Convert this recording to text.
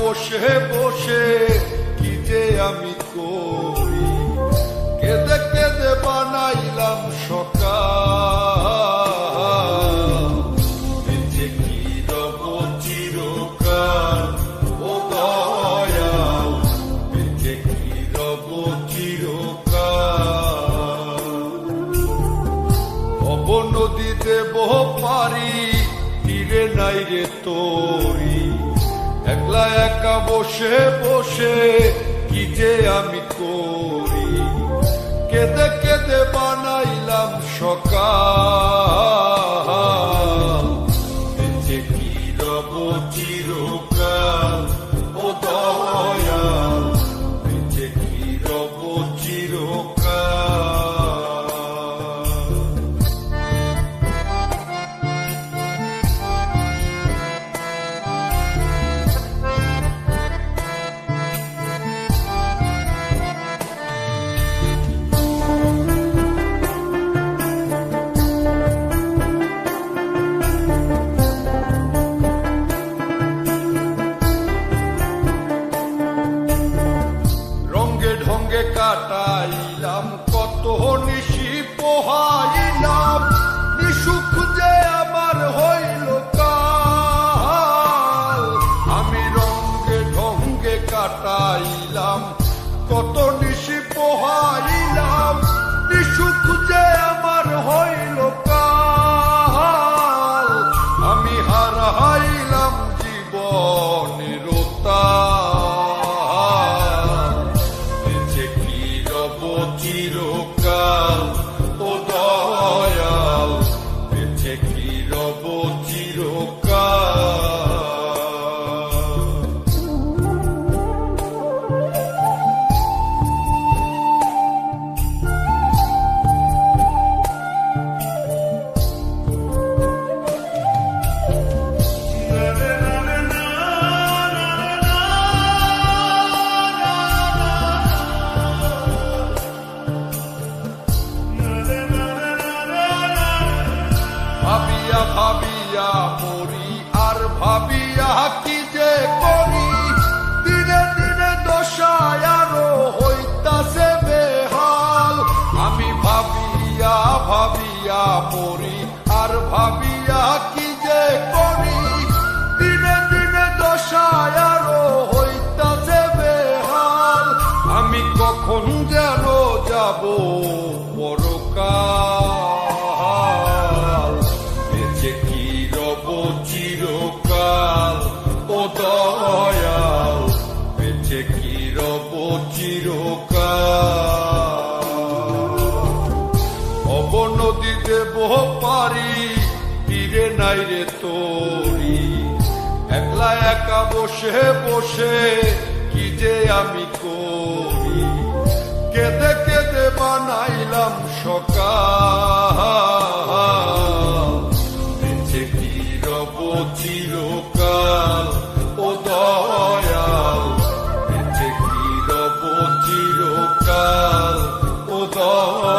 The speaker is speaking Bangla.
বসে বসে কি যে আমি করি, কেঁদে কেঁদে বানাইলাম সকাল। বেঁচে কি রব চিরকাল ও দয়াল, বেঁচে কি রব চিরকাল। ভব নদীতে বহ পারি, তীরে নাই রে তোরি, একলা একা বসে বসে কি যে আমি করি, কেঁদে কেঁদে বানাইলাম সকাল। বেঁচে কি রব চিরকাল ও দয়াল, বেঁচে কি রব চিরকাল। কাটাইলাম কত নিশি পোহাইলাম, নিশুক যে আমার হইল কাল। আমি রঙ্গে ঢঙ্গে কাটাইলাম কত নিশি পোহাইলাম, নিশুক যে আমার হইল কাল। আমি হারাইলাম জীবনের চিরকাল ও দয়াল, বেঁচে কি রব চিরকাল। ভাবিয়া ভাবিয়া মরি আর ভাবিয়া কি যে করি, দিনে দিনে দশায় আরো হইতাছে বেহাল। আমি ভাবিয়া ভাবিয়া মরি আর ভাবিয়া কি যে করি, দিনে দিনে দশায় আরো হইতাছে বেহাল। আমি কখন যেন যাব পরকাল, বেঁচে কি রব চিরকাল ও দয়াল, বেঁচে কি রব চিরকাল। ভব নদীতে বহ পারি, তীরে নাই রে তোরি, একলা একা বসে বসে কি যে আমি করি, কেঁদে কেঁদে বানাইলাম সকাল। বেঁচে কি রব চিরকাল ও দয়াল, বেঁচে কি রব চিরকাল ও দয়াল।